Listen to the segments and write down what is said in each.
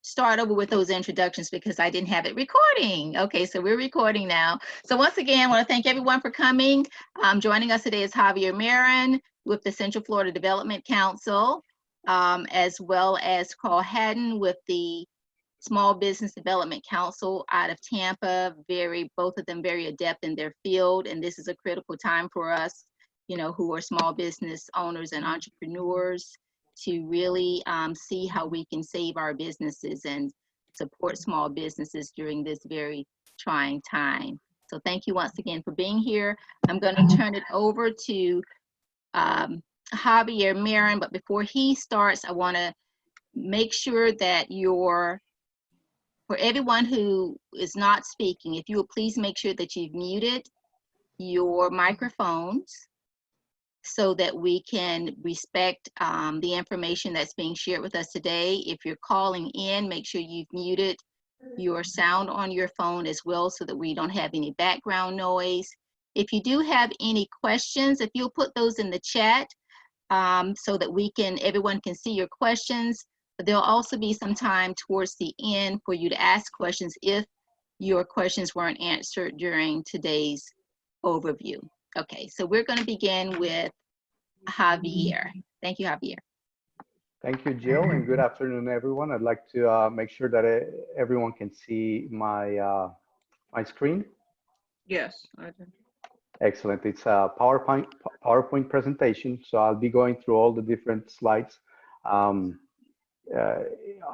start over with those introductions because I didn't have it recording. Okay, so we're recording now. So once again, I want to thank everyone for coming. Joining us today is Javier Marin with the Central Florida Development Council, as well as Carl Haddon with the Small Business Development Council out of Tampa. Both of them very adept in their field, and this is a critical time for us, you know, who are small business owners and entrepreneurs, to really see how we can save our businesses and support small businesses during this very trying time. So thank you once again for being here. I'm going to turn it over to Javier Marin, but before he starts, I want to make sure that for everyone who is not speaking, if you would please make sure that you've muted your microphones so that we can respect the information that's being shared with us today. If you're calling in, make sure you've muted your sound on your phone as well so that we don't have any background noise. If you do have any questions, if you'll put those in the chat so that everyone can see your questions. But there'll also be some time towards the end for you to ask questions if your questions weren't answered during today's overview. Okay, so we're going to begin with Javier. Thank you, Javier. Thank you, Jill, and good afternoon, everyone. I'd like to make sure that everyone can see my screen. Yes, I do. Excellent. It's a PowerPoint presentation, so I'll be going through all the different slides.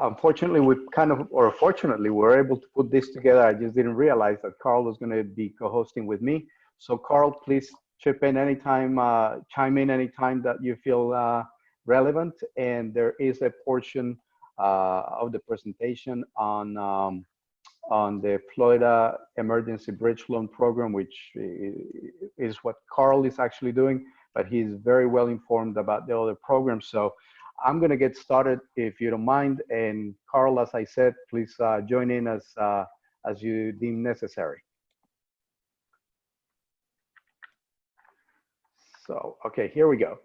Unfortunately, fortunately, we're able to put this together. I just didn't realize that Carl was going to be co-hosting with me. So Carl, please chime in anytime that you feel relevant. And there is a portion of the presentation on the Florida Emergency Bridge Loan Program, which is what Carl is actually doing, but he's very well informed about the other programs. So I'm going to get started if you don't mind. And Carl, as I said, please join in as you deem necessary. So, okay, here we go.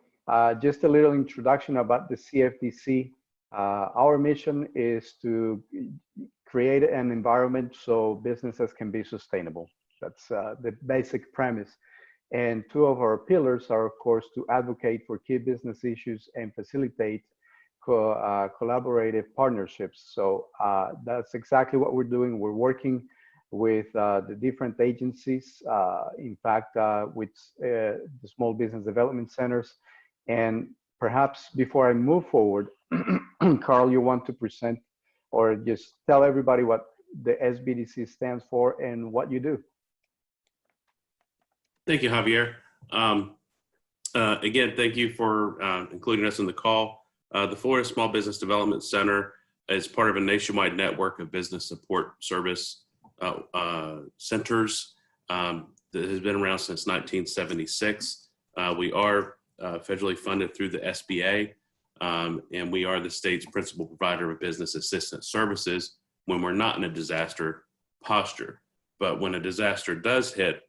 Just a little introduction about the CFTC. Our mission is to create an environment so businesses can be sustainable. That's the basic premise. And two of our pillars are, of course, to advocate for key business issues and facilitate collaborative partnerships. So that's exactly what we're doing. We're working with the different agencies, in fact, with the small business development centers. And perhaps before I move forward, Carl, you want to present or just tell everybody what the SBDC stands for and what you do. Thank you, Javier. Again, thank you for including us in the call. The Florida Small Business Development Center is part of a nationwide network of business support service centers that has been around since 1976. We are federally funded through the SBA, and we are the state's principal provider of business assistance services when we're not in a disaster posture. But when a disaster does hit,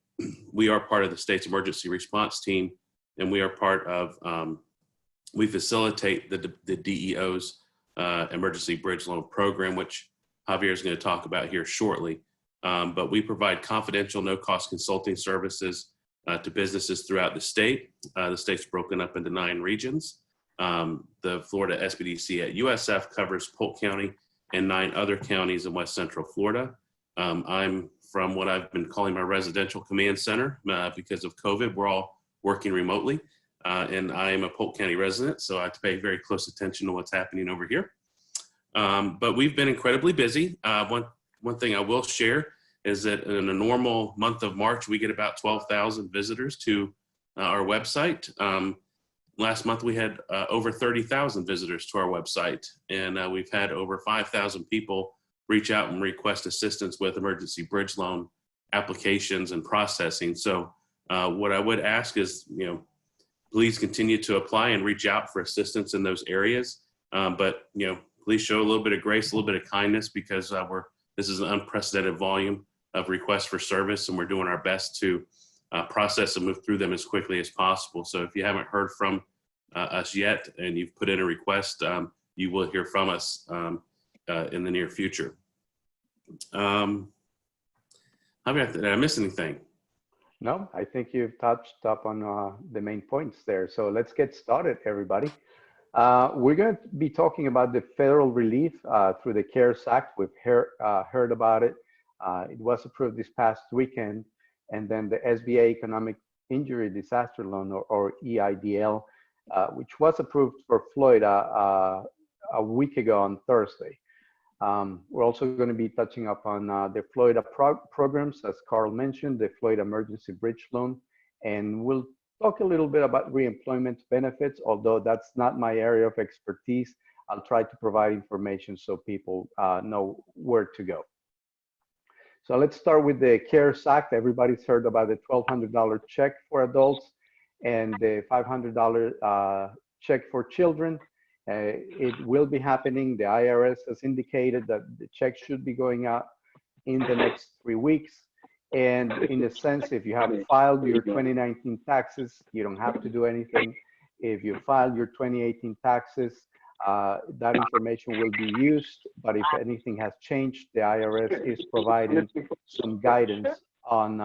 we are part of the state's emergency response team, and we are part of, we facilitate the DEO's emergency bridge loan program, which Javier is going to talk about here shortly. But we provide confidential, no-cost consulting services to businesses throughout the state. The state's broken up into 9 regions. The Florida SBDC at USF covers Polk County and 9 other counties in West Central Florida. I'm from what I've been calling my residential command center because of COVID. We're all working remotely, and I am a Polk County resident, so I have to pay very close attention to what's happening over here. But we've been incredibly busy. One thing I will share is that in a normal month of March, we get about 12,000 visitors to our website. Last month, we had over 30,000 visitors to our website, and we've had over 5,000 people reach out and request assistance with emergency bridge loan applications and processing. So what I would ask is, please continue to apply and reach out for assistance in those areas. But, please show a little bit of grace, a little bit of kindness, because this is an unprecedented volume of requests for service, and we're doing our best to process and move through them as quickly as possible. So if you haven't heard from us yet and you've put in a request, you will hear from us in the near future. Javier, did I miss anything? No, I think you've touched up on the main points there. So let's get started, everybody. We're going to be talking about the federal relief through the CARES Act. We've heard about it. It was approved this past weekend. And then the SBA Economic Injury Disaster Loan, or EIDL, which was approved for Florida a week ago on Thursday. We're also going to be touching up on the Florida programs, as Carl mentioned, the Florida Emergency Bridge Loan, and we'll talk a little bit about reemployment benefits, although that's not my area of expertise. I'll try to provide information so people know where to go. So let's start with the CARES Act. Everybody's heard about the $1,200 check for adults and the $500 check for children. It will be happening. The IRS has indicated that the check should be going out in the next 3 weeks. And in a sense, if you have filed your 2019 taxes, you don't have to do anything. If you filed your 2018 taxes, that information will be used. But if anything has changed, the IRS is providing some guidance on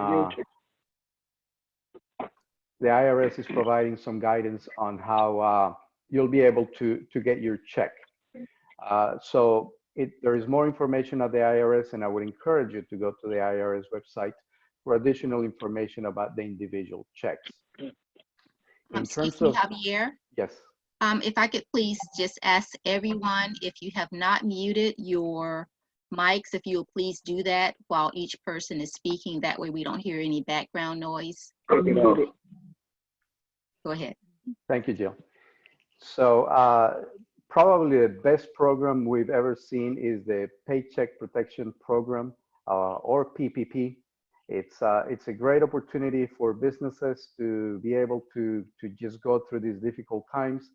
how you'll be able to get your check. So there is more information at the IRS, and I would encourage you to go to the IRS website for additional information about the individual checks. In terms of, Javier, yes. if I could please just ask everyone, if you have not muted your mics, if you'll please do that while each person is speaking. That way we don't hear any background noise. Go ahead. Thank you, Jill. So probably the best program we've ever seen is the Paycheck Protection Program, or PPP. It's a great opportunity for businesses to be able to just go through these difficult times.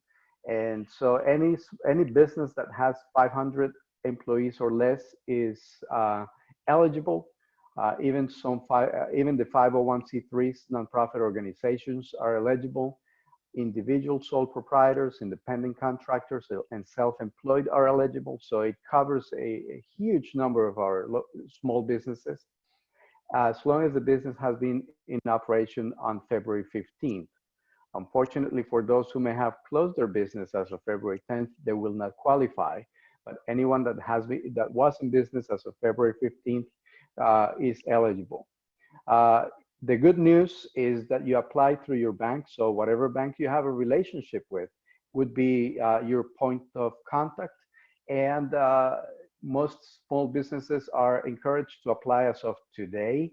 And so any business that has 500 employees or less is eligible. Even the 501c3s, nonprofit organizations, are eligible. Individual sole proprietors, independent contractors, and self-employed are eligible. So it covers a huge number of our small businesses, as long as the business has been in operation on February 15th. Unfortunately, for those who may have closed their business as of February 10th, they will not qualify. But anyone that was in business as of February 15th is eligible. The good news is that you apply through your bank. So whatever bank you have a relationship with would be your point of contact. And most small businesses are encouraged to apply as of today.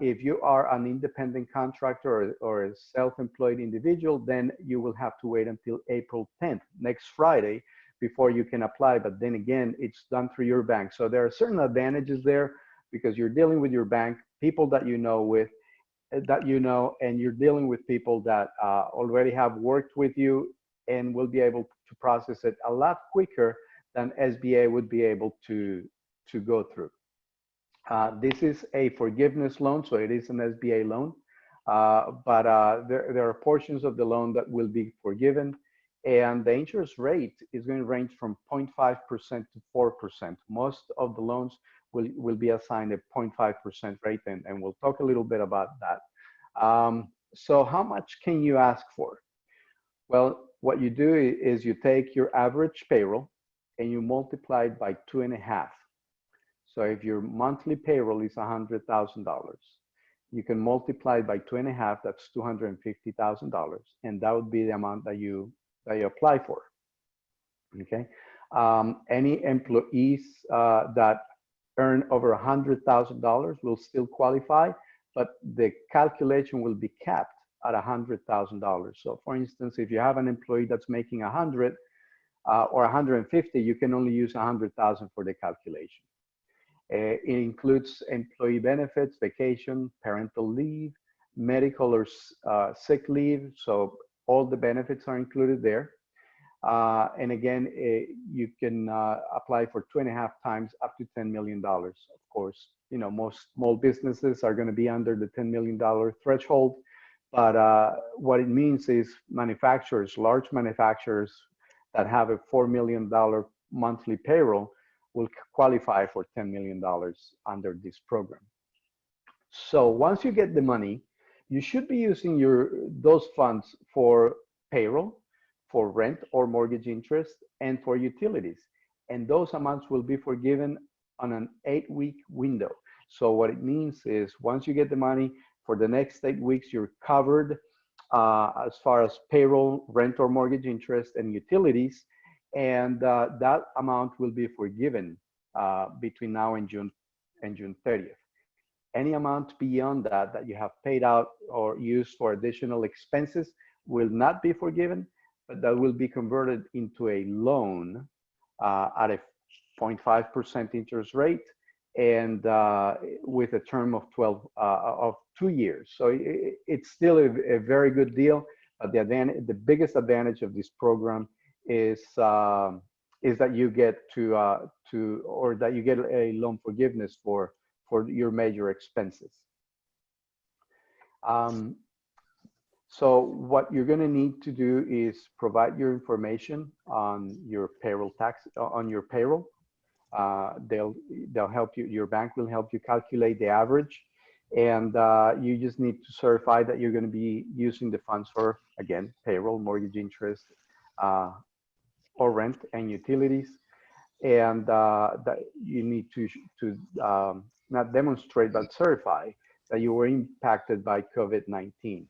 If you are an independent contractor or a self-employed individual, then you will have to wait until April 10th, next Friday, before you can apply. But then again, it's done through your bank. So there are certain advantages there because you're dealing with your bank, people that you know, and you're dealing with people that already have worked with you and will be able to process it a lot quicker than SBA would be able to go through. This is a forgiveness loan, so it is an SBA loan, but there are portions of the loan that will be forgiven, and the interest rate is going to range from 0.5% to 4%. Most of the loans will be assigned a 0.5% rate, and we'll talk a little bit about that. So how much can you ask for? Well, what you do is you take your average payroll and you multiply it by 2.5. So if your monthly payroll is $100,000, you can multiply it by 2.5, that's $250,000, and that would be the amount that you apply for, okay? Any employees that earn over $100,000 will still qualify, but the calculation will be capped at $100,000. So for instance, if you have an employee that's making 100 or 150, you can only use 100,000 for the calculation. It includes employee benefits, vacation, parental leave, medical or sick leave. So all the benefits are included there. And again, you can apply for 2.5 times up to $10 million. Of course, you know, most small businesses are going to be under the $10 million threshold. But what it means is manufacturers, large manufacturers that have a $4 million monthly payroll will qualify for $10 million under this program. So once you get the money, you should be using those funds for payroll, for rent or mortgage interest, and for utilities. And those amounts will be forgiven on an 8-week window. So what it means is once you get the money, for the next 8 weeks, you're covered as far as payroll, rent or mortgage interest, and utilities. And that amount will be forgiven between now and June 30th. Any amount beyond that you have paid out or used for additional expenses will not be forgiven, but that will be converted into a loan at a 0.5% interest rate and with a term of 2 years. So it's still a very good deal. The biggest advantage of this program is that you get that you get a loan forgiveness for your major expenses. So what you're going to need to do is provide your information on your payroll tax, on your payroll. They'll help you, your bank will help you calculate the average. And you just need to certify that you're going to be using the funds for, again, payroll, mortgage interest, or rent and utilities. And that you need to not demonstrate, but certify that you were impacted by COVID-19.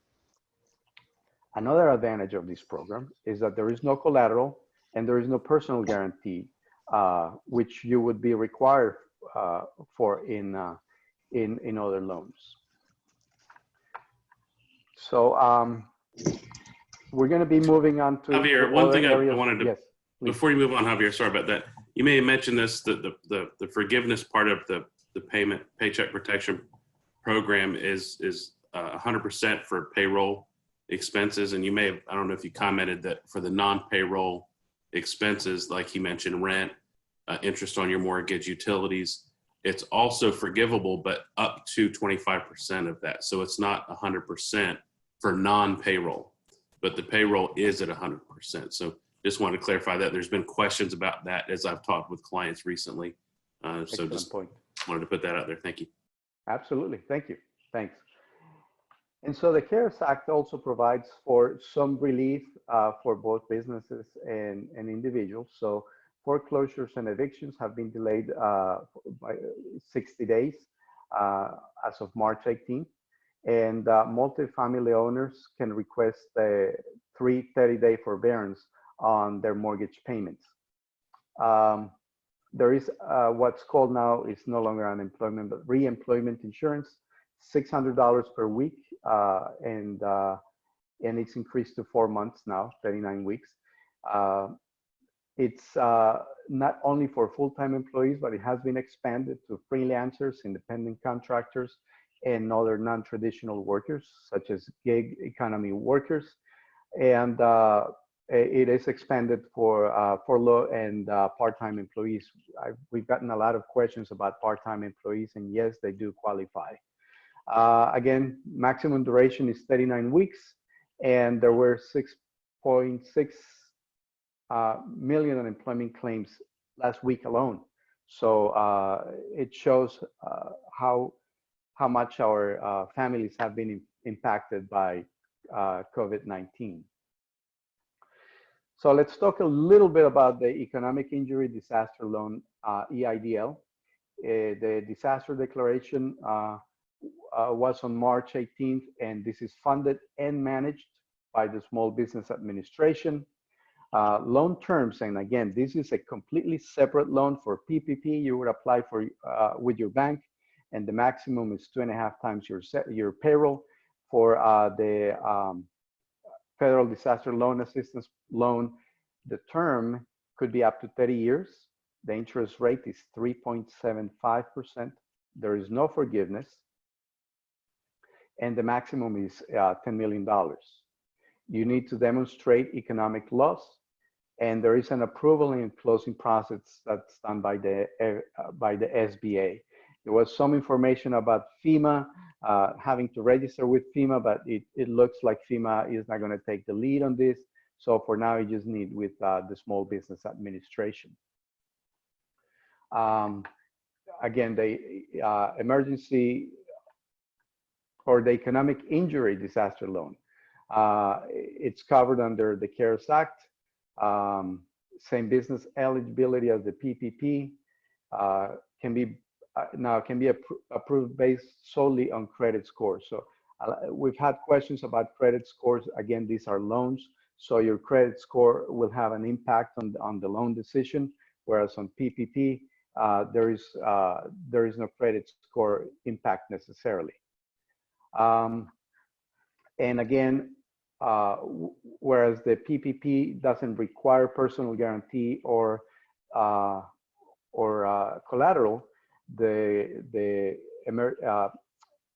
Another advantage of this program is that there is no collateral and there is no personal guarantee, which you would be required for in other loans. So we're going to be moving on to Javier, one thing I areas. wanted to, yes, before you move on, Javier, sorry about that. You may have mentioned this, the forgiveness part of the payment paycheck protection program is 100% for payroll expenses. And you may have, I don't know if you commented that for the non-payroll expenses, like he mentioned, rent, interest on your mortgage, utilities, it's also forgivable, but up to 25% of that. So it's not 100% for non-payroll, but the payroll is at 100%. So just wanted to clarify that. There's been questions about that as I've talked with clients recently. So just wanted to put that out there. Thank you. Absolutely. Thank you. Thanks. And so the CARES Act also provides for some relief for both businesses and individuals. So foreclosures and evictions have been delayed by 60 days as of March 18th. And multifamily owners can request a 30-day forbearance on their mortgage payments. There is what's called now is no longer unemployment, but re-employment insurance, $600 per week, and it's increased to 4 months now, 39 weeks. It's not only for full-time employees, but it has been expanded to freelancers, independent contractors, and other non-traditional workers, such as gig economy workers. And it is expanded for low and part-time employees. We've gotten a lot of questions about part-time employees, and yes, they do qualify. Again, maximum duration is 39 weeks, and there were 6.6 million unemployment claims last week alone. So it shows how much our families have been impacted by COVID-19. So let's talk a little bit about the Economic Injury Disaster Loan, EIDL. The disaster declaration was on March 18th, and this is funded and managed by the Small Business Administration. Loan terms, and again, this is a completely separate loan for PPP. You would apply for with your bank, and the maximum is 2.5 times your payroll. For the Federal Disaster Loan Assistance Loan, the term could be up to 30 years. The interest rate is 3.75%. There is no forgiveness. And the maximum is $10 million. You need to demonstrate economic loss, and there is an approval and closing process that's done by the SBA. There was some information about FEMA, having to register with FEMA, but it looks like FEMA is not going to take the lead on this. So for now, you just need with the Small Business Administration. Um, again, the emergency or the economic injury disaster loan. It's covered under the CARES Act. Same business eligibility as the PPP. Can be approved based solely on credit scores. So we've had questions about credit scores. Again, these are loans, so your credit score will have an impact on the loan decision. Whereas on PPP, there is no credit score impact necessarily. And again, whereas the PPP doesn't require personal guarantee or collateral, the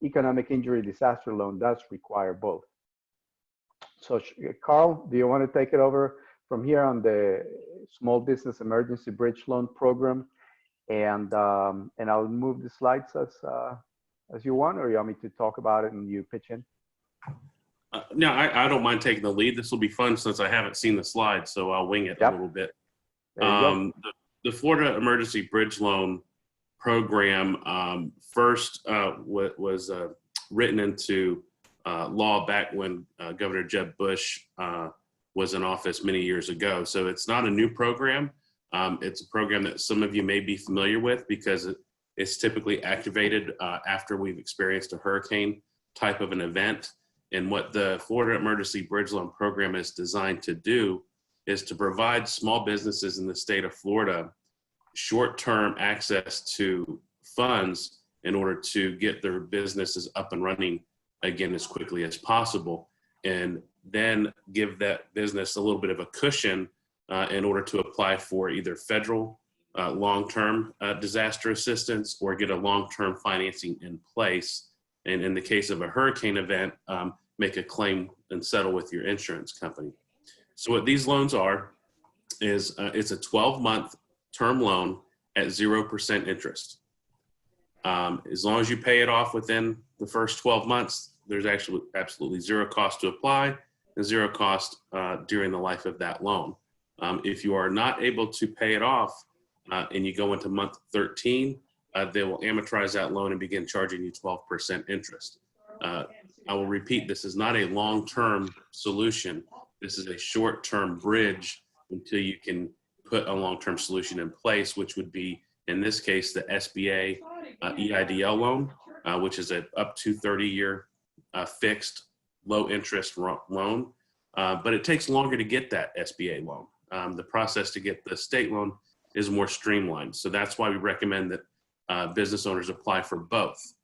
economic injury disaster loan does require both. So Carl, do you want to take it over from here on the Small Business Emergency Bridge Loan Program? And I'll move the slides as you want, or you want me to talk about it and you pitch in? No, I don't mind taking the lead. This will be fun since I haven't seen the slides, so I'll wing it a little bit. The Florida Emergency Bridge Loan Program first was written into law back when Governor Jeb Bush was in office many years ago. So it's not a new program. It's a program that some of you may be familiar with because it's typically activated after we've experienced a hurricane type of an event. And what the Florida Emergency Bridge Loan Program is designed to do is to provide small businesses in the state of Florida short-term access to funds in order to get their businesses up and running again as quickly as possible, and then give that business a little bit of a cushion in order to apply for either federal long-term disaster assistance or get a long-term financing in place. And in the case of a hurricane event, make a claim and settle with your insurance company. So what these loans are is it's a 12-month term loan at 0% interest. As long as you pay it off within the first 12 months, there's actually absolutely zero cost to apply and zero cost during the life of that loan. If you are not able to pay it off and you go into month 13, they will amortize that loan and begin charging you 12% interest. I will repeat, this is not a long-term solution. This is a short-term bridge until you can put a long-term solution in place, which would be, in this case, the SBA EIDL loan, which is a up to 30-year fixed low-interest loan. But it takes longer to get that SBA loan. The process to get the state loan is more streamlined. So that's why we recommend that business owners apply for both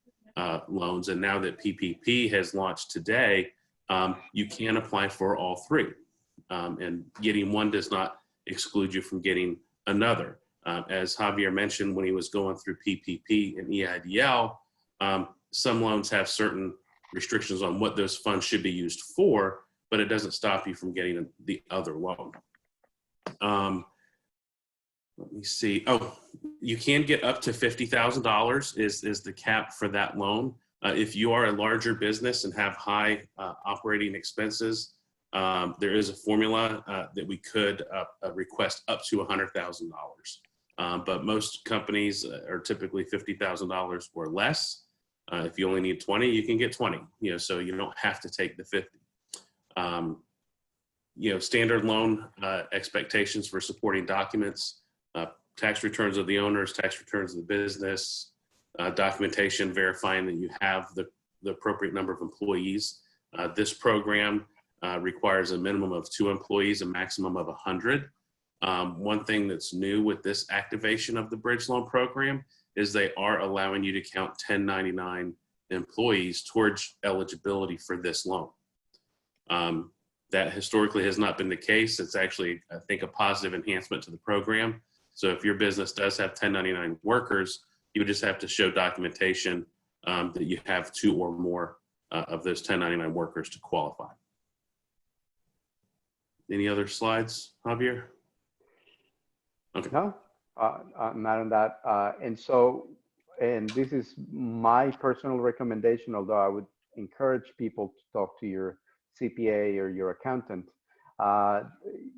loans. And now that PPP has launched today, you can apply for all three. And getting one does not exclude you from getting another. As Javier mentioned when he was going through PPP and EIDL, some loans have certain restrictions on what those funds should be used for, but it doesn't stop you from getting the other loan. Let me see. Oh, you can get up to $50,000 is the cap for that loan. If you are a larger business and have high operating expenses, there is a formula that we could request up to $100,000. But most companies are typically $50,000 or less. If you only need 20, you can get 20. So you don't have to take the 50. Standard loan expectations for supporting documents, tax returns of the owners, tax returns of the business, documentation verifying that you have the appropriate number of employees. This program requires a minimum of 2 employees, a maximum of 100. One thing that's new with this activation of the bridge loan program is they are allowing you to count 1099 employees towards eligibility for this loan. That historically has not been the case. It's actually, I think, a positive enhancement to the program. So if your business does have 1099 workers, you would just have to show documentation that you have 2 or more of those 1099 workers to qualify. Any other slides, Javier? Okay. No, not on that. And this is my personal recommendation, although I would encourage people to talk to your CPA or your accountant.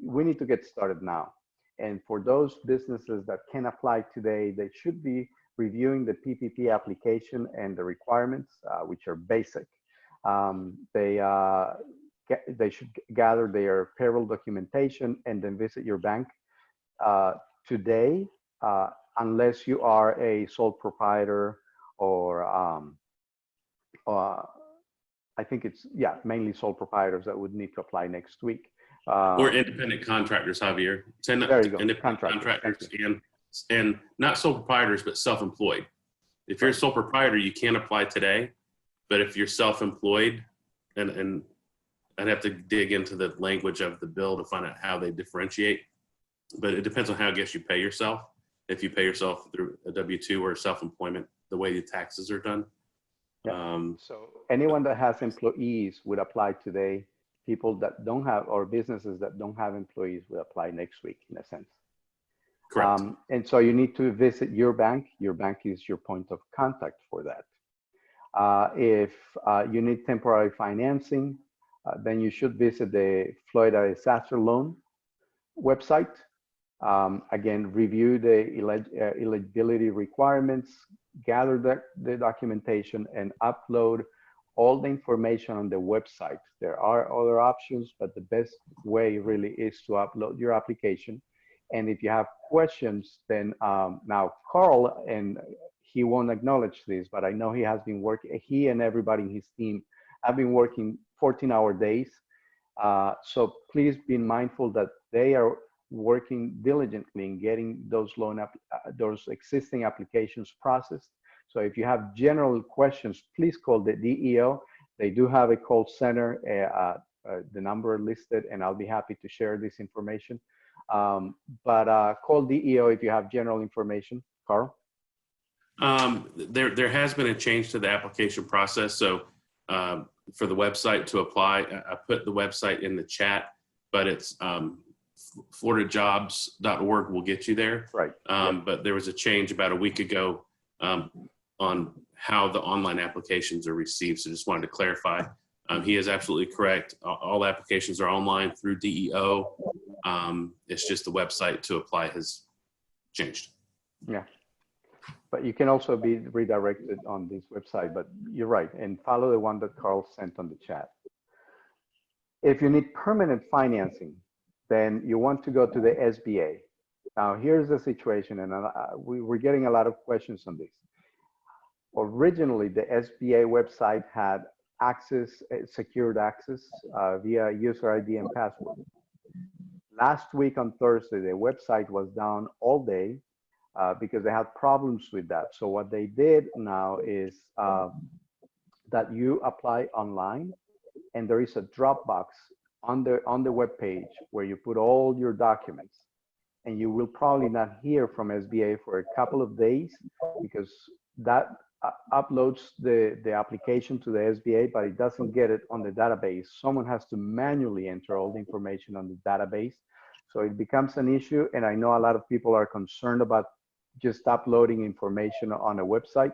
We need to get started now. And for those businesses that can apply today, they should be reviewing the PPP application and the requirements, which are basic. They should gather their payroll documentation and then visit your bank today, unless you are a sole proprietor or I think it's, yeah, mainly sole proprietors that would need to apply next week. Or independent contractors, Javier. There you go. Independent contractors and not sole proprietors, but self-employed. If you're a sole proprietor, you can't apply today. But if you're self-employed, and I'd have to dig into the language of the bill to find out how they differentiate. But it depends on how I guess you pay yourself. If you pay yourself through a W-2 or self-employment, the way the taxes are done. Yeah. So anyone that has employees would apply today. People that don't have, or businesses that don't have employees will apply next week, in a sense. Correct. And so you need to visit your bank. Your bank is your point of contact for that. If you need temporary financing, then you should visit the Florida Disaster Loan website. Again, review the eligibility requirements, gather the documentation, and upload all the information on the website. There are other options, but the best way really is to upload your application. And if you have questions, then now Carl, and he won't acknowledge this, but I know he has been working, he and everybody in his team have been working 14-hour days. So please be mindful that they are working diligently in getting those those existing applications processed. So if you have general questions, please call the DEO. They do have a call center, the number listed, and I'll be happy to share this information. But call DEO if you have general information. Carl? There has been a change to the application process. So for the website to apply, I put the website in the chat, but it's floridajobs.org will get you there. Right. But there was a change about a week ago on how the online applications are received. So just wanted to clarify. He is absolutely correct. All applications are online through DEO. It's just the website to apply has changed. Yeah. But you can also be redirected on this website, but you're right. And follow the one that Carl sent on the chat. If you need permanent financing, then you want to go to the SBA. Now, here's the situation, and we're getting a lot of questions on this. Originally, the SBA website had access, secured access via user ID and password. Last week on Thursday, the website was down all day because they had problems with that. So what they did now is that you apply online, and there is a Dropbox on the web page where you put all your documents, and you will probably not hear from SBA for a couple of days because that uploads the application to the SBA, but it doesn't get it on the database. Someone has to manually enter all the information on the database. So it becomes an issue, and I know a lot of people are concerned about just uploading information on a website.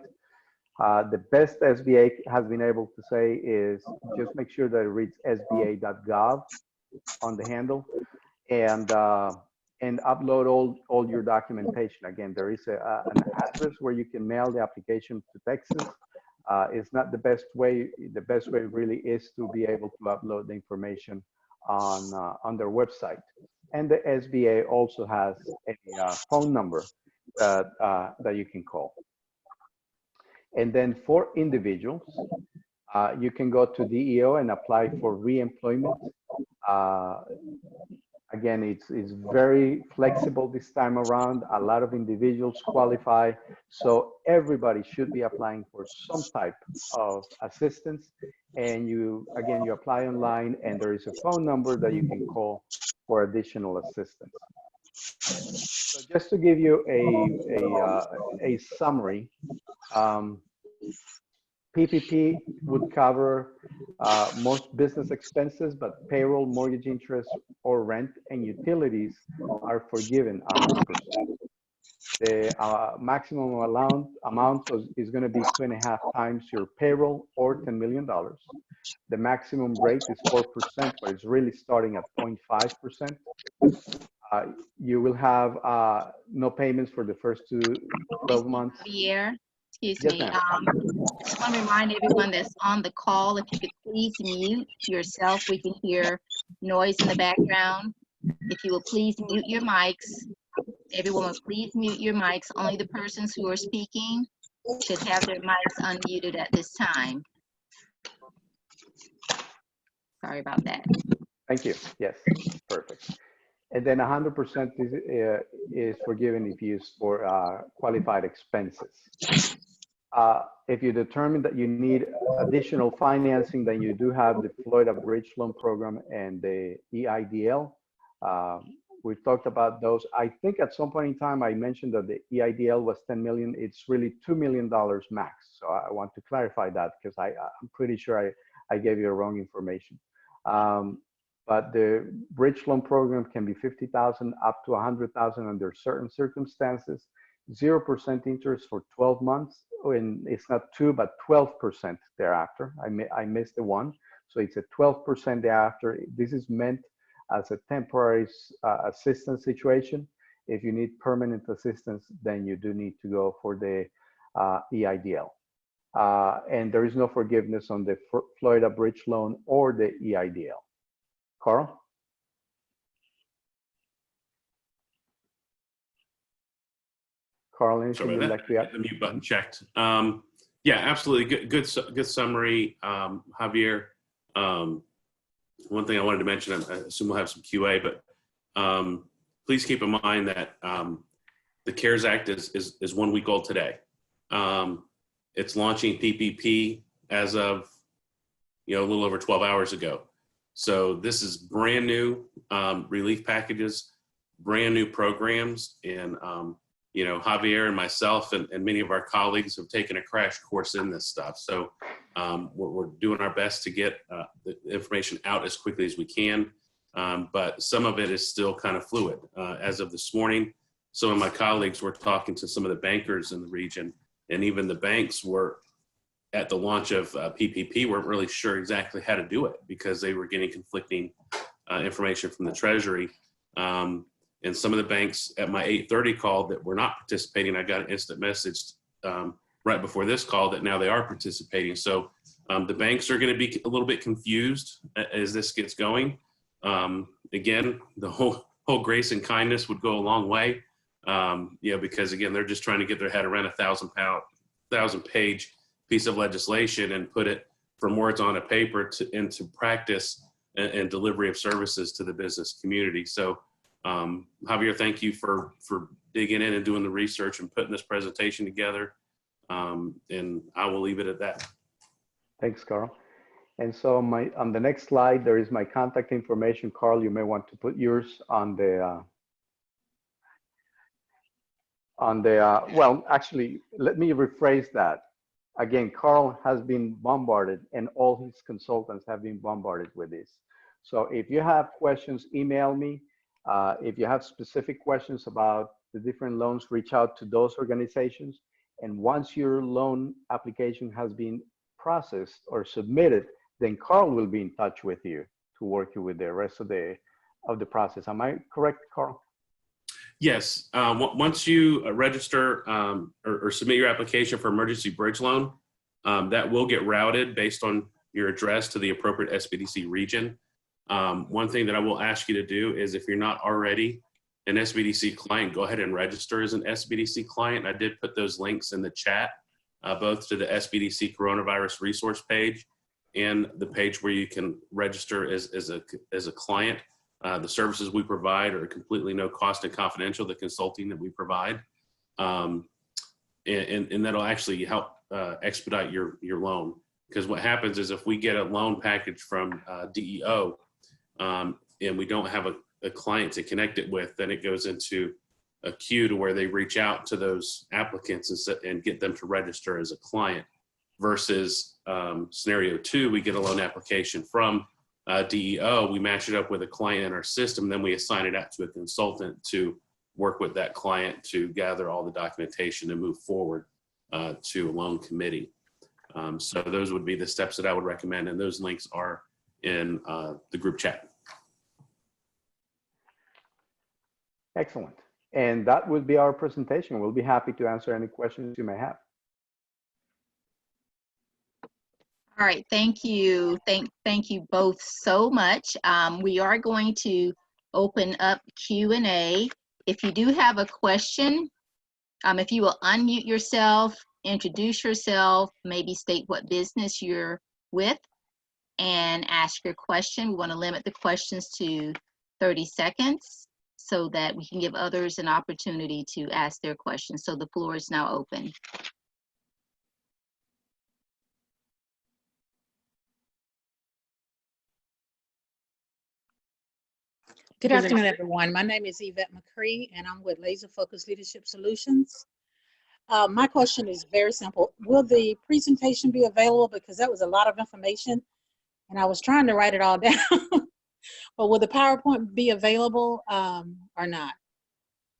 The best SBA has been able to say is just make sure that it reads sba.gov on the handle, and upload all your documentation. Again, there is an address where you can mail the application to Texas. It's not the best way. The best way really is to be able to upload the information on their website. And the SBA also has a phone number that you can call. And then for individuals, you can go to DEO and apply for reemployment. Again, it's very flexible this time around. A lot of individuals qualify. So everybody should be applying for some type of assistance. And you apply online, and there is a phone number that you can call for additional assistance. So just to give you a summary, PPP would cover most business expenses, but payroll, mortgage interest, or rent and utilities are forgiven 100%. The maximum amount is going to be 2.5 times your payroll, or $10 million. The maximum rate is 4%, but it's really starting at 0.5%. You will have no payments for the first 12 months. Javier, excuse Yes, me. ma'am. Just want to remind everyone that's on the call, if you could please mute yourself. We can hear noise in the background. If you will please mute your mics. Everyone will please mute your mics. Only the persons who are speaking should have their mics unmuted at this time. Sorry about that. Thank you. Yes, perfect. And then 100% is forgiven if used for qualified expenses. If you determine that you need additional financing, then you do have the Florida Bridge Loan Program and the EIDL. We've talked about those. I think at some point in time, I mentioned that the EIDL was 10 million. It's really $2 million max. So I want to clarify that because I'm pretty sure I gave you wrong information. But the bridge loan program can be 50,000 up to 100,000 under certain circumstances. 0% interest for 12 months. And it's not 2, but 12% thereafter. I missed the 1. So it's a 12% thereafter. This is meant as a temporary assistance situation. If you need permanent assistance, then you do need to go for the EIDL. And there is no forgiveness on the Florida Bridge Loan or the EIDL. Carl? Carl, anything you'd like to add? The mute button checked. Yeah, absolutely. Good summary, Javier. One thing I wanted to mention, I assume we'll have some QA, but please keep in mind that the CARES Act is 1 week old today. It's launching PPP as of a little over 12 hours ago. So this is brand new relief packages, brand new programs, and Javier and myself and many of our colleagues have taken a crash course in this stuff. So we're doing our best to get the information out as quickly as we can, but some of it is still kind of fluid. As of this morning, some of my colleagues were talking to some of the bankers in the region, and even the banks were at the launch of PPP weren't really sure exactly how to do it because they were getting conflicting information from the Treasury. And some of the banks at my 8:30 call that were not participating, I got an instant message right before this call that now they are participating. So the banks are going to be a little bit confused as this gets going. Again, the whole grace and kindness would go a long way. Because again, they're just trying to get their head around a 1,000-page piece of legislation and put it from words on a paper into practice and delivery of services to the business community. So Javier, thank you for digging in and doing the research and putting this presentation together. And I will leave it at that. Thanks, Carl. And so on the next slide, there is my contact information. Carl, you may want to put yours on the, well, actually, let me rephrase that. Again, Carl has been bombarded and all his consultants have been bombarded with this. So if you have questions, email me. If you have specific questions about the different loans, reach out to those organizations. And once your loan application has been processed or submitted, then Carl will be in touch with you to work you with the rest of the process. Am I correct, Carl? Yes. Once you register or submit your application for emergency bridge loan, that will get routed based on your address to the appropriate SBDC region. One thing that I will ask you to do is if you're not already an SBDC client, go ahead and register as an SBDC client. I did put those links in the chat, both to the SBDC coronavirus resource page and the page where you can register as a client. The services we provide are completely no cost and confidential, the consulting that we provide. And that'll actually help expedite your loan. Because what happens is if we get a loan package from DEO and we don't have a client to connect it with, then it goes into a queue to where they reach out to those applicants and get them to register as a client. Versus scenario 2, we get a loan application from DEO, we match it up with a client in our system, then we assign it out to a consultant to work with that client to gather all the documentation and move forward to a loan committee. So those would be the steps that I would recommend, and those links are in the group chat. Excellent. And that would be our presentation. We'll be happy to answer any questions you may have. All right, thank you. Thank you both so much. We are going to open up Q&A. If you do have a question, if you will unmute yourself, introduce yourself, maybe state what business you're with, and ask your question. We want to limit the questions to 30 seconds so that we can give others an opportunity to ask their questions. So the floor is now open. Good afternoon, everyone. My name is Yvette McCree, and I'm with Laser Focus Leadership Solutions. My question is very simple. Will the presentation be available? Because that was a lot of information, and I was trying to write it all down. But will the PowerPoint be available or not?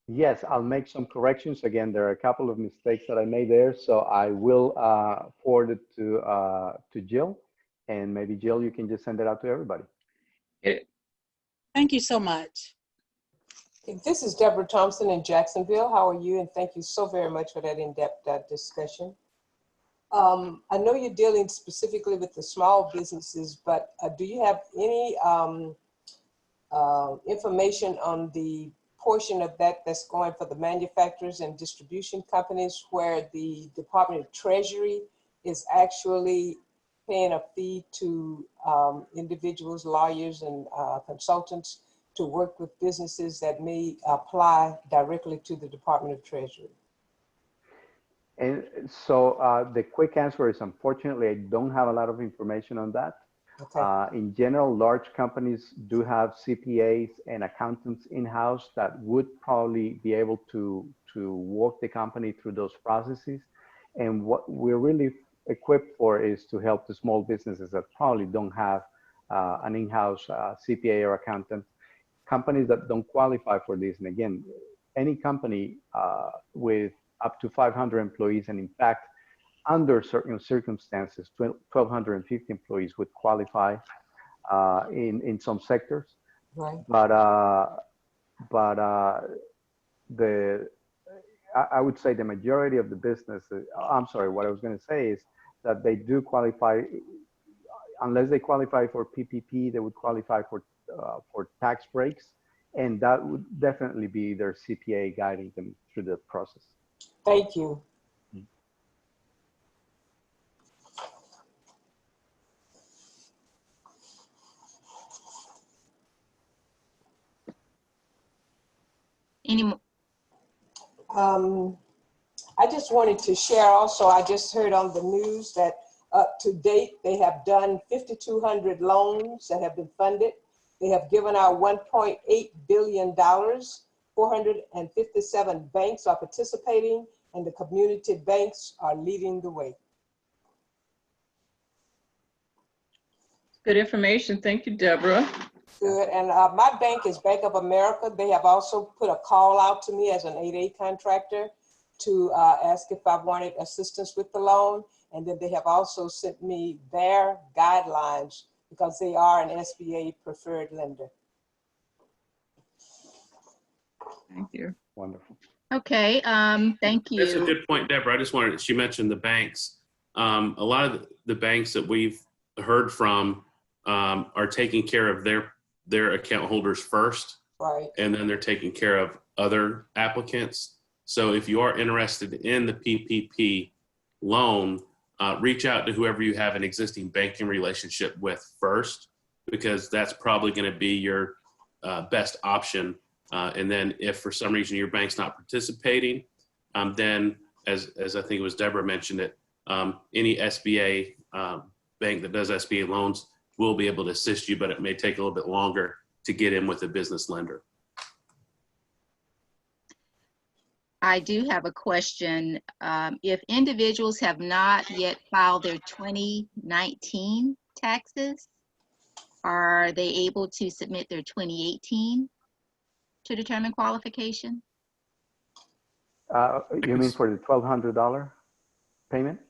Yes, I'll make some corrections. Again, there are a couple of mistakes that I made there, so I will forward it to Jill, and maybe Jill, you can just send it out to everybody. Thank you so much. This is Deborah Thompson in Jacksonville. How are you? And thank you so very much for that in-depth discussion. I know you're dealing specifically with the small businesses, but do you have any information on the portion of that that's going for the manufacturers and distribution companies where the Department of Treasury is actually paying a fee to individuals, lawyers, and consultants to work with businesses that may apply directly to the Department of Treasury? And so the quick answer is, unfortunately, I don't have a lot of information on that. Okay. In general, large companies do have CPAs and accountants in-house that would probably be able to walk the company through those processes. And what we're really equipped for is to help the small businesses that probably don't have an in-house CPA or accountant, companies that don't qualify for this. And again, any company with up to 500 employees, and in fact, under certain circumstances, 1,250 employees would qualify in some sectors. Right. But I would say the majority of the businesses, I'm sorry, what I was going to say is that they do qualify, unless they qualify for PPP, they would qualify for tax breaks, and that would definitely be their CPA guiding them through the process. Thank you. Any more? I just wanted to share also, I just heard on the news that up to date, they have done 5,200 loans that have been funded. They have given out $1.8 billion. 457 banks are participating, and the community banks are leading the way. Good information. Thank you, Deborah. Good. And my bank is Bank of America. They have also put a call out to me as an 8A contractor to ask if I wanted assistance with the loan. And then they have also sent me their guidelines because they are an SBA preferred lender. Thank you. Wonderful. Okay, thank you. That's a good point, Deborah. I just wanted, she mentioned the banks. A lot of the banks that we've heard from are taking care of their account holders first, Right. and then they're taking care of other applicants. So if you are interested in the PPP loan, reach out to whoever you have an existing banking relationship with first, because that's probably going to be your best option. And then if for some reason your bank's not participating, then as I think it was Deborah mentioned it, any SBA bank that does SBA loans will be able to assist you, but it may take a little bit longer to get in with a business lender. I do have a question. If individuals have not yet filed their 2019 taxes, are they able to submit their 2018 to determine qualification? You mean for the $1,200 payment?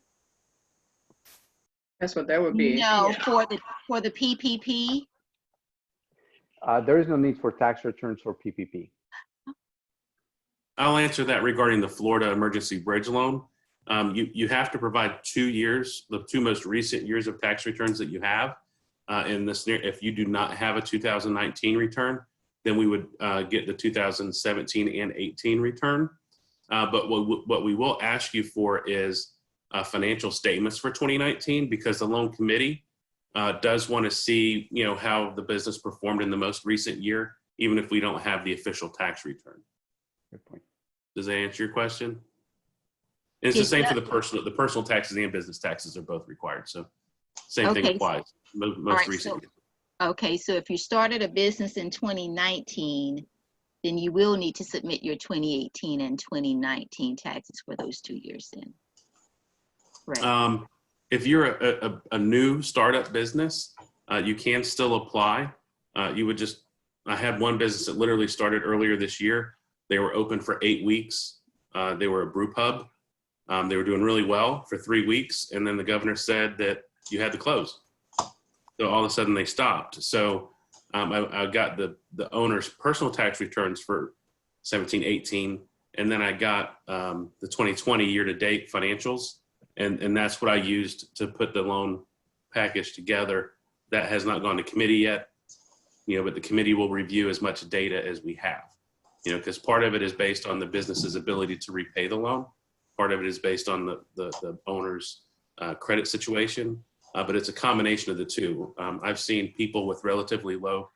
That's what that would be. No, Yeah. for the PPP. There is no need for tax returns for PPP. I'll answer that regarding the Florida Emergency Bridge Loan. You have to provide 2 years, the 2 most recent years of tax returns that you have. In this, if you do not have a 2019 return, then we would get the 2017 and 18 return. But what we will ask you for is financial statements for 2019, because the loan committee does want to see, how the business performed in the most recent year, even if we don't have the official tax return. Good point. Does that answer your question? And it's Yes, the same that- for the personal taxes and business taxes are both required. So same thing Okay. applies. Most right, recent. Okay, so if you started a business in 2019, then you will need to submit your 2018 and 2019 taxes for those 2 years then. Right. If you're a new startup business, you can still apply. I had one business that literally started earlier this year. They were open for 8 weeks. They were a brew pub. They were doing really well for 3 weeks. And then the governor said that you had to close. So all of a sudden they stopped. So I got the owner's personal tax returns for 17, 18. And then I got the 2020 year-to-date financials. And that's what I used to put the loan package together. That has not gone to committee yet, but the committee will review as much data as we have, because part of it is based on the business's ability to repay the loan. Part of it is based on the owner's credit situation, but it's a combination of the two. I've seen people with relatively low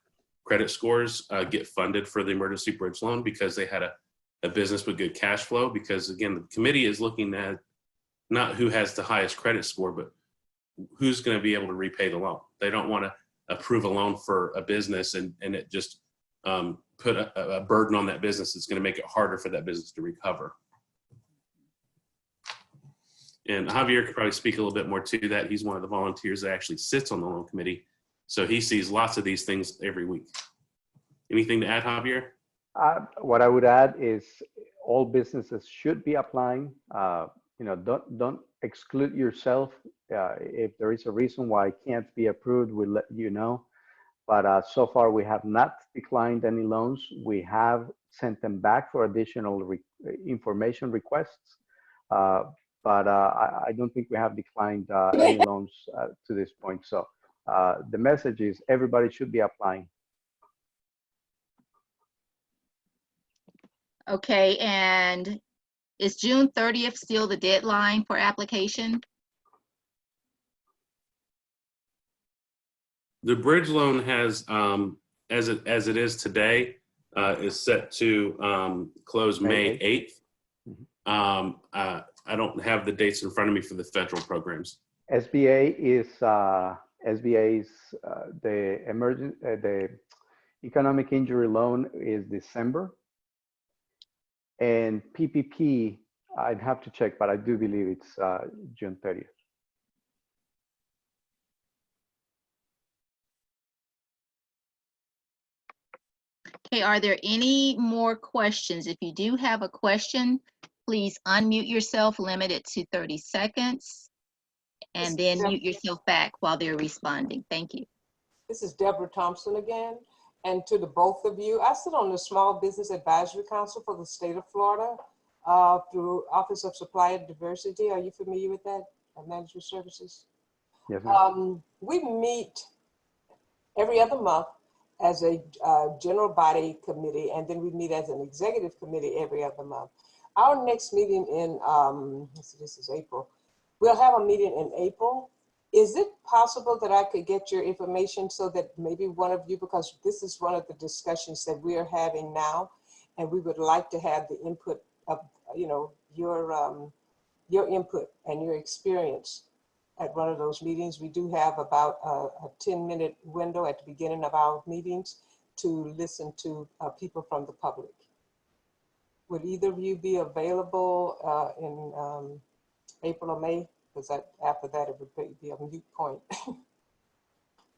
credit scores get funded for the emergency bridge loan because they had a business with good cash flow, because again, the committee is looking at not who has the highest credit score, but who's going to be able to repay the loan. They don't want to approve a loan for a business and it just put a burden on that business. It's going to make it harder for that business to recover. And Javier could probably speak a little bit more to that. He's one of the volunteers that actually sits on the loan committee. So he sees lots of these things every week. Anything to add, Javier? What I would add is all businesses should be applying. Don't exclude yourself. If there is a reason why it can't be approved, we'll let you know. But so far, we have not declined any loans. We have sent them back for additional information requests. But I don't think we have declined any loans to this point. So the message is everybody should be applying. Okay, and is June 30th still the deadline for application? The bridge loan has, as it is today, is set to close May 8th. I don't have the dates in front of me for the federal programs. SBA is SBA's the economic injury loan is December, and PPP I'd have to check, but I do believe it's June 30th. Okay, are there any more questions? If you do have a question, please unmute yourself, limit it to 30 seconds, and then mute yourself back while they're responding. Thank you. This is Deborah Thompson again. And to the both of you, I sit on the Small Business Advisory Council for the state of Florida through Office of Supplier Diversity. Are you familiar with that? Management Services? Yes, ma'am. We meet every other month as a general body committee, and then we meet as an executive committee every other month. Our next meeting in, this is April. We'll have a meeting in April. Is it possible that I could get your information so that maybe one of you, because this is one of the discussions that we are having now, and we would like to have the input of, your input and your experience at one of those meetings. We do have about a 10-minute window at the beginning of our meetings to listen to people from the public. Would either of you be available in April or May? Because after that, it would be a moot point.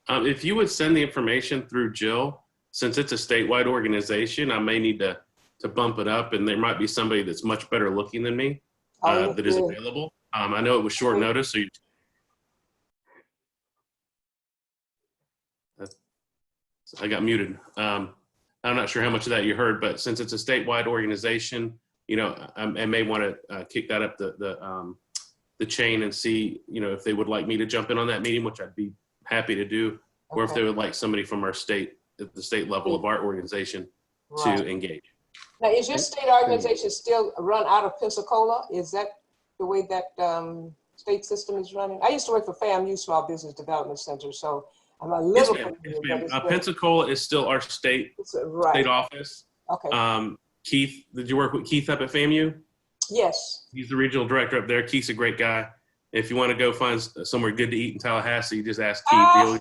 If you would send the information through Jill, since it's a statewide organization, I may need to bump it up, and there might be somebody that's much better looking than me that is available. I know it was short notice, so I got muted. I'm not sure how much of that you heard, but since it's a statewide organization, you know, I may want to kick that up the chain and see, you know, if they would like me to jump in on that meeting, which I'd be happy to do, or if Okay. they would like somebody from our state, at the state level of our organization Right. to engage. Now, is your state organization still run out of Pensacola? Is that the way that state system is running? I used to work for FAMU Small Business Development Center, so I'm a Yes, little ma'am. familiar. Yes, but ma'am. it's very- Pensacola is still our state right. office. Okay. Keith, did you work with Keith up at FAMU? Yes. He's the regional director up there. Keith's a great guy. If you want to go find somewhere good to eat in Tallahassee, you just ask Keith.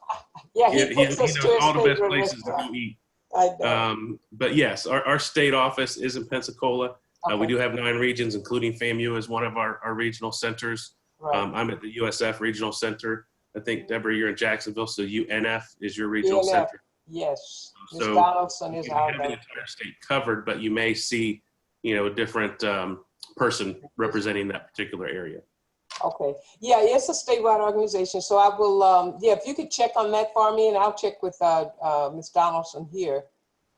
Yeah, he He takes us knows to his all the best favorite places to restaurant. go eat. I know. But yes, our state office is in Pensacola. We Okay. do have 9 regions, including FAMU as one of our regional centers. Right. I'm at the USF Regional Center. I think, Deborah, you're in Jacksonville, so UNF is your regional UNF. center. Yes. Ms. So Donaldson you is have our the entire state covered, but you may see, you know, a different person representing that particular area. Okay. Yeah, it's a statewide organization. So I will, yeah, if you could check on that for me, and I'll check with Ms. Donaldson here.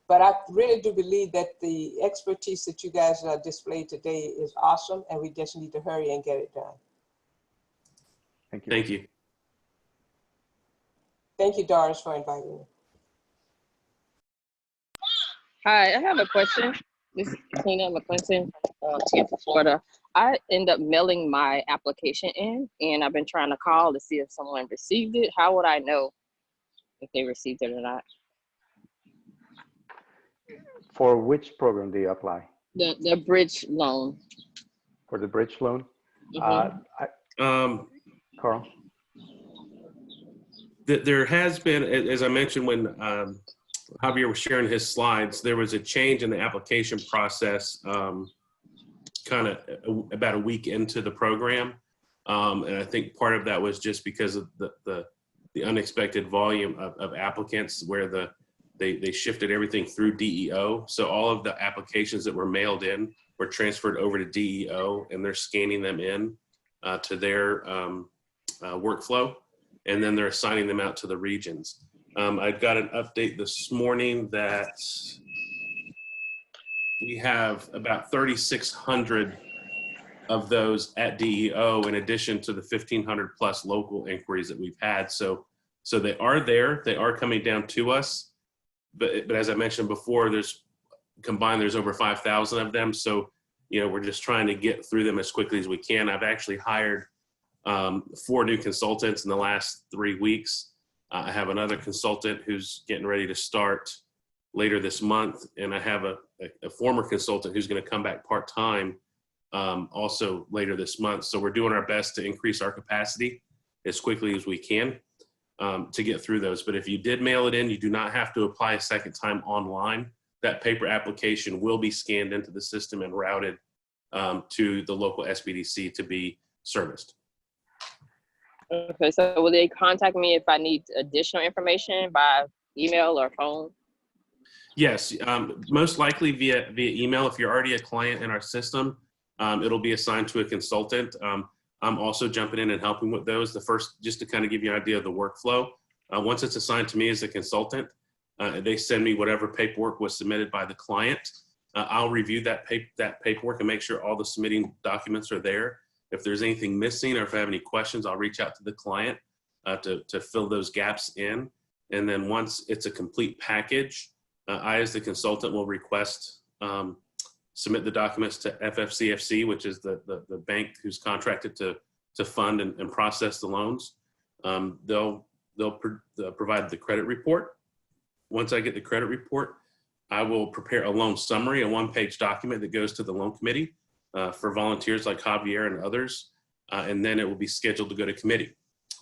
But I really do believe that the expertise that you guys displayed today is awesome, and we just need to hurry and get it done. Thank you. Thank you. Thank you, Doris, for inviting me. Hi, I have a question. This is Tina McClinton from Tampa, Florida. I end up mailing my application in, and I've been trying to call to see if someone received it. How would I know if they received it or not? For which program do you apply? The bridge loan. For the bridge loan? Mhm. Carl? There has been, as I mentioned when Javier was sharing his slides, there was a change in the application process kind of about a week into the program. And I think part of that was just because of the unexpected volume of applicants where they shifted everything through DEO. So all of the applications that were mailed in were transferred over to DEO, and they're scanning them in to their workflow, and then they're assigning them out to the regions. I got an update this morning that we have about 3,600 of those at DEO in addition to the 1,500 plus local inquiries that we've had. So they are there, they are coming down to us. But as I mentioned before, there's over 5,000 of them. So, you know, we're just trying to get through them as quickly as we can. I've actually hired 4 new consultants in the last 3 weeks. I have another consultant who's getting ready to start later this month. And I have a former consultant who's going to come back part-time also later this month. So we're doing our best to increase our capacity as quickly as we can to get through those. But if you did mail it in, you do not have to apply a second time online. That paper application will be scanned into the system and routed to the local SBDC to be serviced. Okay, so will they contact me if I need additional information by email or phone? Yes, most likely via email. If you're already a client in our system, it'll be assigned to a consultant. I'm also jumping in and helping with those. The first, just to kind of give you an idea of the workflow, once it's assigned to me as a consultant, they send me whatever paperwork was submitted by the client. I'll review that paperwork and make sure all the submitting documents are there. If there's anything missing or if I have any questions, I'll reach out to the client to fill those gaps in. And then once it's a complete package, I, as the consultant, will request, submit the documents to FFCFC, which is the bank who's contracted to fund and process the loans. They'll provide the credit report. Once I get the credit report, I will prepare a loan summary, a 1-page document that goes to the loan committee for volunteers like Javier and others. And then it will be scheduled to go to committee.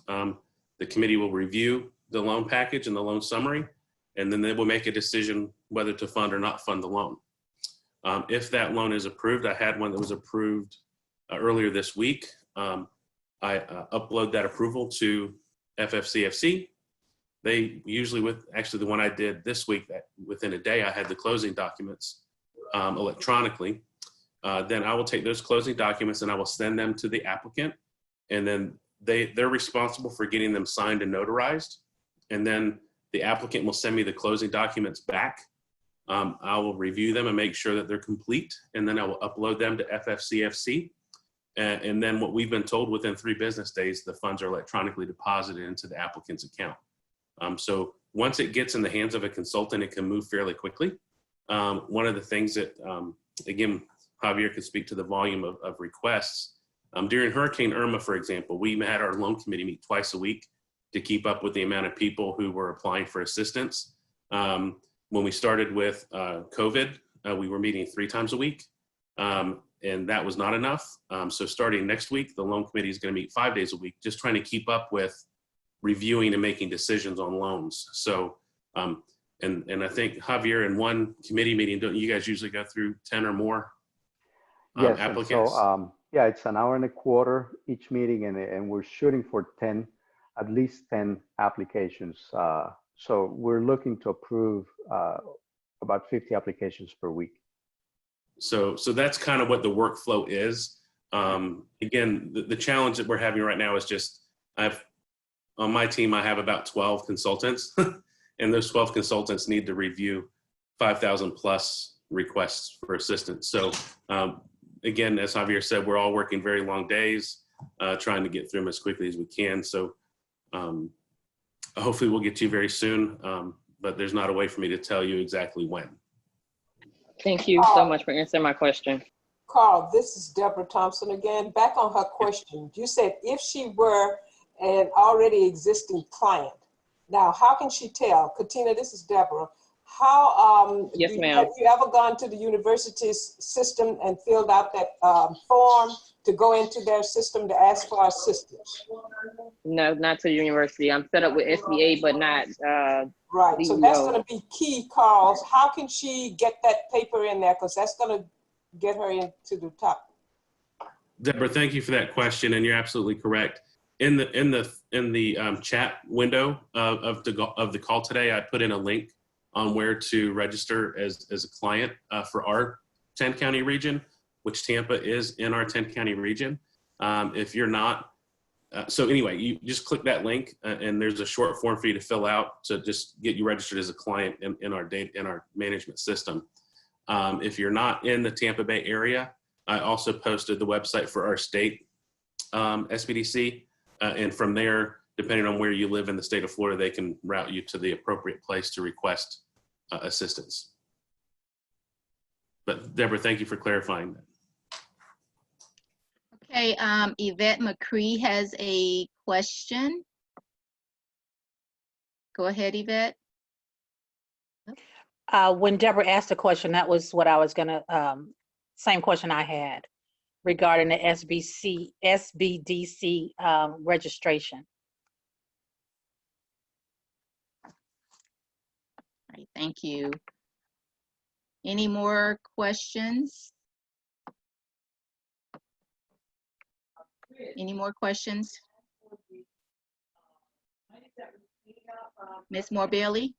The committee will review the loan package and the loan summary, and then they will make a decision whether to fund or not fund the loan. If that loan is approved, I had one that was approved earlier this week. I upload that approval to FFCFC. They usually, actually the one I did this week, that within a day I had the closing documents electronically. Then I will take those closing documents and I will send them to the applicant, and then they're responsible for getting them signed and notarized. And then the applicant will send me the closing documents back, I will review them and make sure that they're complete, and then I will upload them to FFCFC. And then what we've been told, within 3 business days, the funds are electronically deposited into the applicant's account. So once it gets in the hands of a consultant, it can move fairly quickly. One of the things that, again, Javier could speak to the volume of requests. During Hurricane Irma, for example, we had our loan committee meet twice a week to keep up with the amount of people who were applying for assistance. When we started with COVID, we were meeting 3 times a week, and that was not enough. So starting next week, the loan committee is going to meet 5 days a week, just trying to keep up with reviewing and making decisions on loans. So, and I think, Javier, in one committee meeting, don't you guys usually go through 10 or more Yes, applicants? so yeah, it's an hour and a quarter each meeting, and we're shooting for 10, at least 10 applications. So we're looking to approve about 50 applications per week. So that's kind of what the workflow is. Again, the challenge that we're having right now is just, on my team, I have about 12 consultants, and those 12 consultants need to review 5,000 plus requests for assistance. So again, as Javier said, we're all working very long days, trying to get through them as quickly as we can. So hopefully we'll get to you very soon, but there's not a way for me to tell you exactly when. Thank you so much for answering my question. Carl, this is Deborah Thompson again. Back on her question, you said if she were an already existing client. Now, how can she tell? Katina, this is Deborah. How, Yes, ma'am. Have you ever gone to the university's system and filled out that form to go into their system to ask for assistance? No, not to the university. I'm set up with SBA, but not Right, so that's going to be key, Carl. How can she get that paper in there? Because that's going to get her into the top. Deborah, thank you for that question, and you're absolutely correct. In the chat window of the call today, I put in a link on where to register as a client for our 10 county region, which Tampa is in our 10 county region. If you're not, so anyway, you just click that link, and there's a short form for you to fill out to just get you registered as a client in our management system. If you're not in the Tampa Bay area, I also posted the website for our state SBDC, and from there, depending on where you live in the state of Florida, they can route you to the appropriate place to request assistance. But Deborah, thank you for clarifying that. Okay, Yvette McCree has a question. Go ahead, Yvette. When Deborah asked the question, that was what I was gonna, same question I had regarding the SBDC registration. All right, thank you. Any more questions? Any more questions? Ms. Moore-Bailey?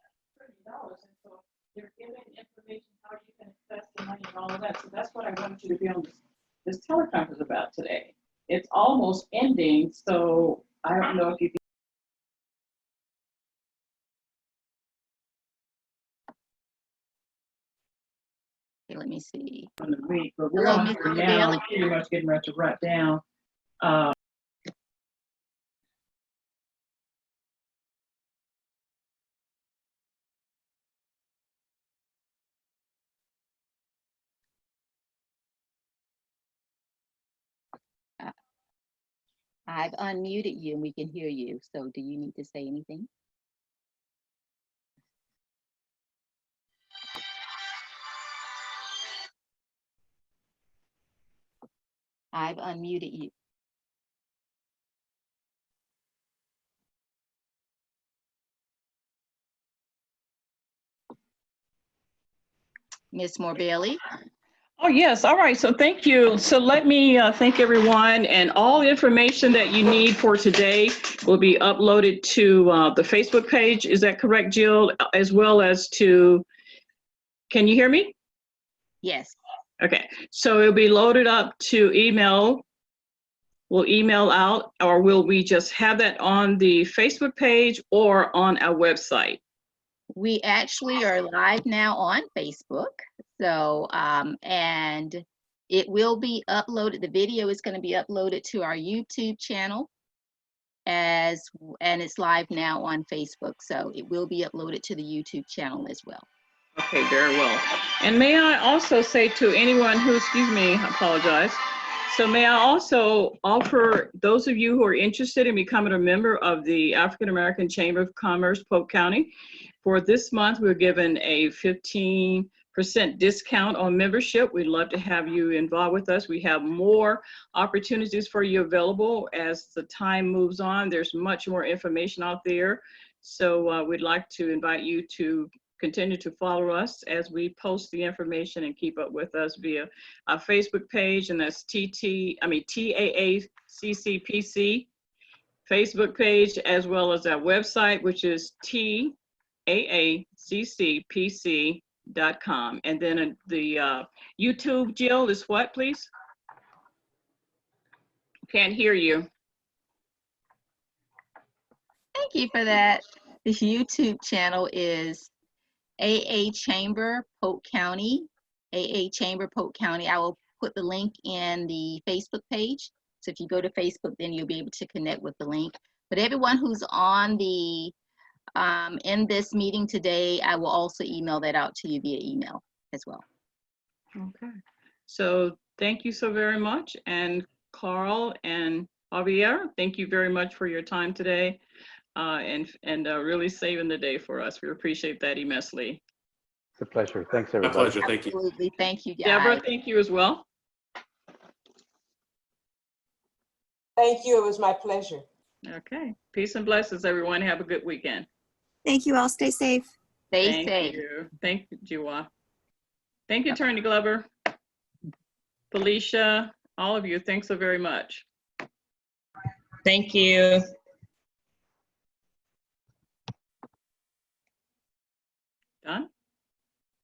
You're giving information how you can access the money and all of that. So that's what I wanted you to be on this teleconference about today. It's almost ending, so I don't know if you can. Okay, let me see. On the week, but we're Hello, on Ms. here now. Moore-Bailey. I'm pretty much getting ready to write down. I've unmuted you and we can hear you. So do you need to say anything? I've unmuted you. Ms. Moore-Bailey? Oh, yes. All right. So thank you. So let me thank everyone, and all information that you need for today will be uploaded to the Facebook page. Is that correct, Jill? As well as to, can you hear me? Yes. Okay. So it'll be loaded up to email. We'll email out, or will we just have that on the Facebook page or on our website? We actually are live now on Facebook. So, and it will be uploaded. The video is going to be uploaded to our YouTube channel and it's live now on Facebook. So it will be uploaded to the YouTube channel as well. Okay, very well. And may I also say to anyone who, excuse me, I apologize. So may I also offer those of you who are interested in becoming a member of the African American Chamber of Commerce, Polk County, for this month, we're given a 15% discount on membership. We'd love to have you involved with us. We have more opportunities for you available as the time moves on. There's much more information out there. So we'd like to invite you to continue to follow us as we post the information and keep up with us via our Facebook page, and that's TAACCPC Facebook page, as well as our website, which is TAACCPC.com. And then the YouTube, Jill, is what, please? Can't hear you. Thank you for that. The YouTube channel is AA Chamber Polk County, AA Chamber Polk County. I will put the link in the Facebook page. So if you go to Facebook, then you'll be able to connect with the link. But everyone who's on the in this meeting today, I will also email that out to you via email as well. Okay. So thank you so very much. And Carl and Javier, thank you very much for your time today. And really saving the day for us. We appreciate that immensely. It's a pleasure. Thanks, My everybody. pleasure. Thank you. Absolutely. Thank you, guys. Deborah, thank you as well. Thank you. It was my pleasure. Okay. Peace and blessings, everyone. Have a good weekend. Thank you all. Stay safe. Stay Thank safe. you. Thank you, Jiwa. Thank you, Attorney Glover. Felicia, all of you, thanks so very much. Thank you.